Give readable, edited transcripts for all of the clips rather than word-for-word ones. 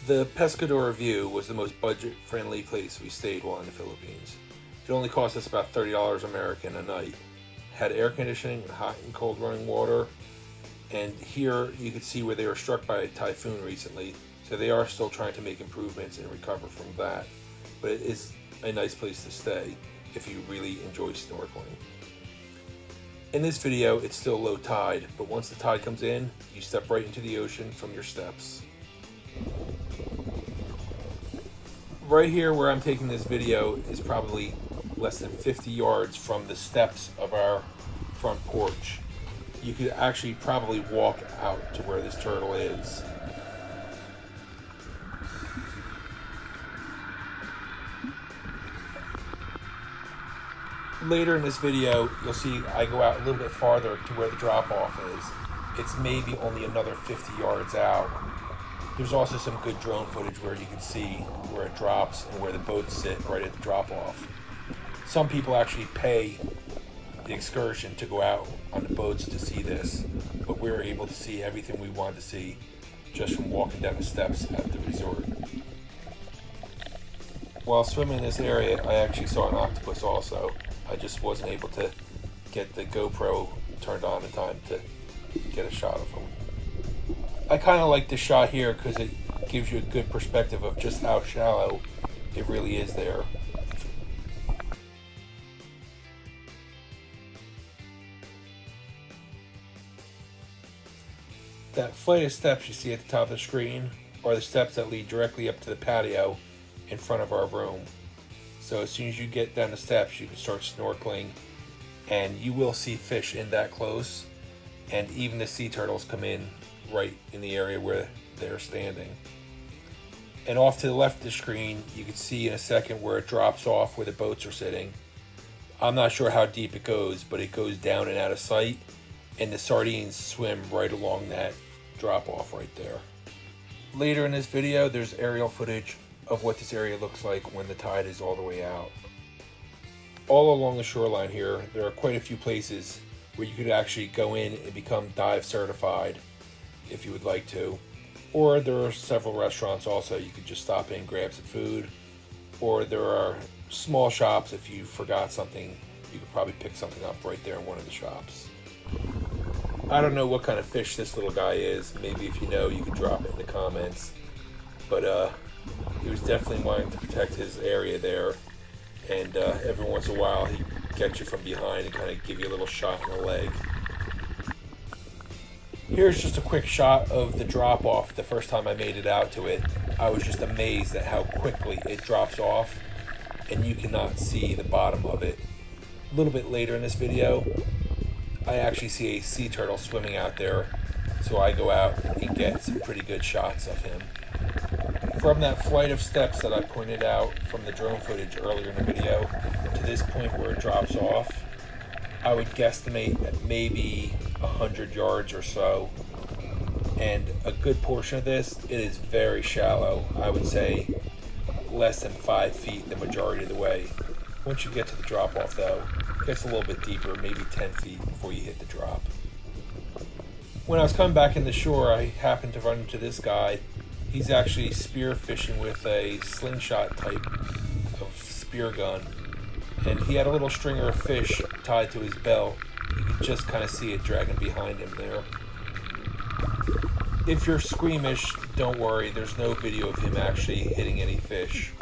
The Pescador View was the most budget-friendly place we stayed while in the Philippines. It only cost us about $30 American a night. Had air conditioning and hot and cold running water. And here you could see where they were struck by a typhoon recently, so they are still trying to make improvements and recover from that. But it is a nice place to stay if you really enjoy snorkeling. In this video, it's still low tide, but once the tide comes in, you step right into the ocean from your steps. Right here where I'm taking this video is probably less than 50 yards from the steps of our front porch. You could actually probably walk out to where this turtle is. Later in this video, you'll see I go out a little bit farther to where the drop-off is. It's maybe only another 50 yards out. There's also some good drone footage where you can see where it drops and where the boats sit right at the drop-off. Some people actually pay the excursion to go out on the boats to see this, but we were able to see everything we wanted to see just from walking down the steps at the resort. While swimming in this area, I actually saw an octopus also. I just wasn't able to get the GoPro turned on in time to get a shot of him. I kind of like this shot here because it gives you a good perspective of just how shallow it really is there. That flight of steps you see at the top of the screen are the steps that lead directly up to the patio in front of our room. So as soon as you get down the steps, you can start snorkeling, and you will see fish in that close, and even the sea turtles come in right in the area where they're standing. And off to the left of the screen, you can see in a second where it drops off where the boats are sitting. I'm not sure how deep it goes, but it goes down and out of sight, and the sardines swim right along that drop off right there. Later in this video, there's aerial footage of what this area looks like when the tide is all the way out. All along the shoreline here, there are quite a few places where you could actually go in and become dive certified if you would like to. Or there are several restaurants also you could just stop in and grab some food. Or there are small shops. If you forgot something, you could probably pick something up right there in one of the shops. I don't know what kind of fish this little guy is. Maybe if you know, you could drop it in the comments. But he was definitely wanting to protect his area there. And every once in a while, he'd get you from behind and kind of give you a little shot in the leg. Here's just a quick shot of the drop off the first time I made it out to it. I was just amazed at how quickly it drops off, and you cannot see the bottom of it. A little bit later in this video, I actually see a sea turtle swimming out there, so I go out and get some pretty good shots of him. From that flight of steps that I pointed out from the drone footage earlier in the video to this point where it drops off, I would guesstimate at maybe 100 yards or so. And a good portion of this, it is very shallow. I would say less than 5 feet the majority of the way. Once you get to the drop off though, it gets a little bit deeper, maybe 10 feet before you hit the drop. When I was coming back in the shore, I happened to run into this guy. He's actually spear fishing with a slingshot type of spear gun. And he had a little stringer of fish tied to his belt. You could just kind of see it dragging behind him there. If you're squeamish, don't worry, there's no video of him actually hitting any fish.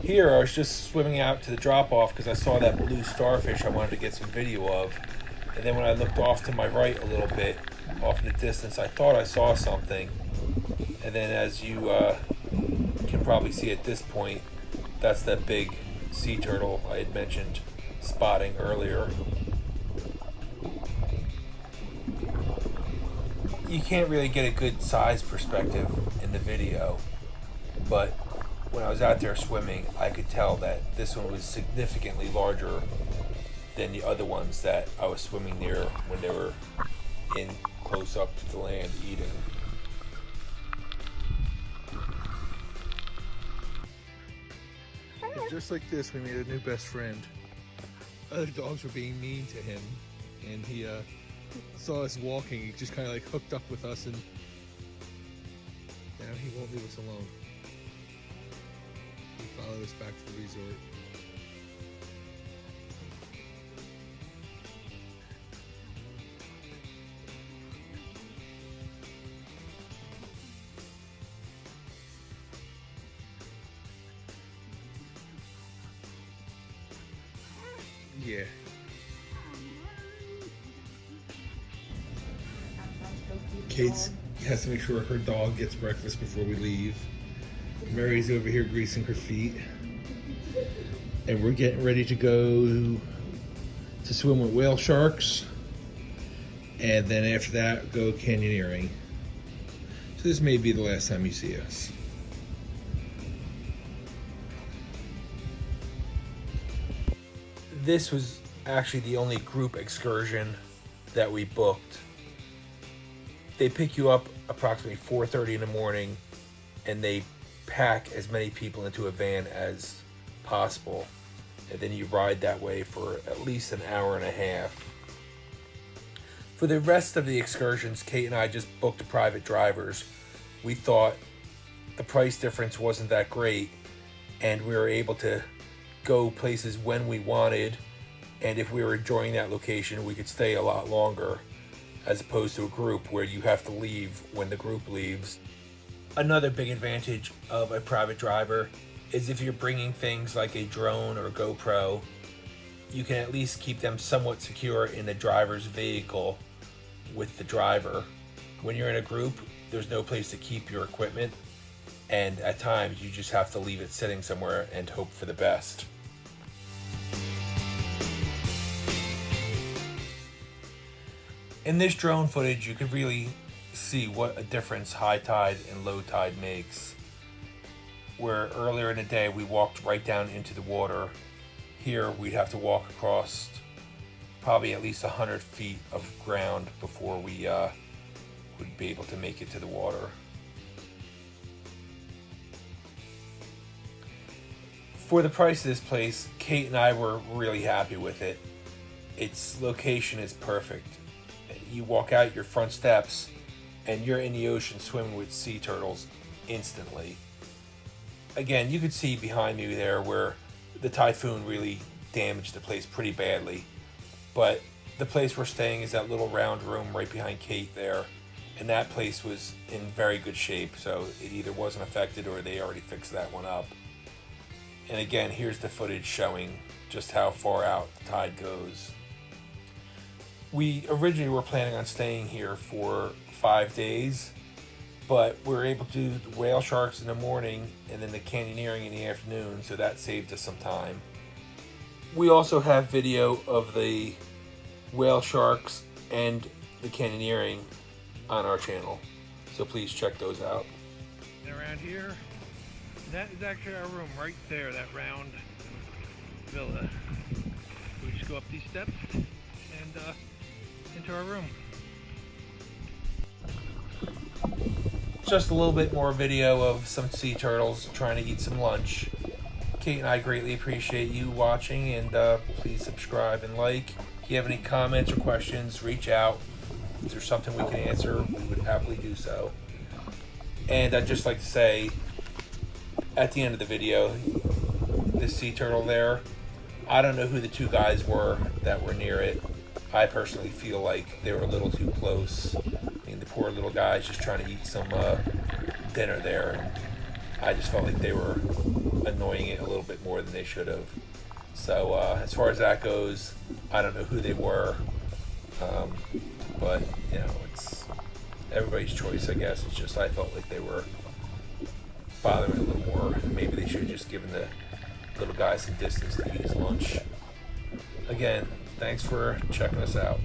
Here, I was just swimming out to the drop-off because I saw that blue starfish I wanted to get some video of. And then when I looked off to my right a little bit, off in the distance, I thought I saw something. And then as you can probably see at this point, that's that big sea turtle I had mentioned spotting earlier. You can't really get a good size perspective in the video, but when I was out there swimming, I could tell that this one was significantly larger than the other ones that I was swimming near when they were in close up to the land eating. And just like this, we made a new best friend. Other dogs were being mean to him, and he saw us walking. He just kind of like hooked up with us, and now he won't leave us alone. He followed us back to the resort. Yeah. Kate has to make sure her dog gets breakfast before we leave. Mary's over here greasing her feet. And we're getting ready to go to swim with whale sharks. And then after that, go canyoneering. So this may be the last time you see us. This was actually the only group excursion that we booked. They pick you up approximately 4:30 in the morning, and they pack as many people into a van as possible, and then you ride that way for at least an hour and a half. For the rest of the excursions, Kate and I just booked private drivers. We thought the price difference wasn't that great, and we were able to go places when we wanted, and if we were enjoying that location, we could stay a lot longer, as opposed to a group where you have to leave when the group leaves. Another big advantage of a private driver is if you're bringing things like a drone or a GoPro, you can at least keep them somewhat secure in the driver's vehicle with the driver. When you're in a group, there's no place to keep your equipment, and at times you just have to leave it sitting somewhere and hope for the best. In this drone footage, you could really see what a difference high tide and low tide makes. Where earlier in the day we walked right down into the water, here we'd have to walk across probably at least 100 feet of ground before we would be able to make it to the water. For the price of this place, Kate and I were really happy with it. Its location is perfect. You walk out your front steps and you're in the ocean swimming with sea turtles instantly. Again, you could see behind me there where the typhoon really damaged the place pretty badly. But the place we're staying is that little round room right behind Kate there. And that place was in very good shape, so it either wasn't affected or they already fixed that one up. And again, here's the footage showing just how far out the tide goes. We originally were planning on staying here for 5 days, but we were able to do the whale sharks in the morning and then the canyoneering in the afternoon, so that saved us some time. We also have video of the whale sharks and the canyoneering on our channel, so please check those out. And around here, that is actually our room right there, that round villa. We just go up these steps and into our room. Just a little bit more video of some sea turtles trying to eat some lunch. Kate and I greatly appreciate you watching, and please subscribe and like. If you have any comments or questions, reach out. If there's something we can answer, we would happily do so. And I'd just like to say, at the end of the video, this sea turtle there, I don't know who the two guys were that were near it. I personally feel like they were a little too close. I mean, the poor little guy's just trying to eat some dinner there, and I just felt like they were annoying it a little bit more than they should have. So as far as that goes, I don't know who they were, but you know, it's everybody's choice, I guess. It's just I felt like they were bothering a little more. Maybe they should have just given the little guy some distance to eat his lunch. Again, thanks for checking us out.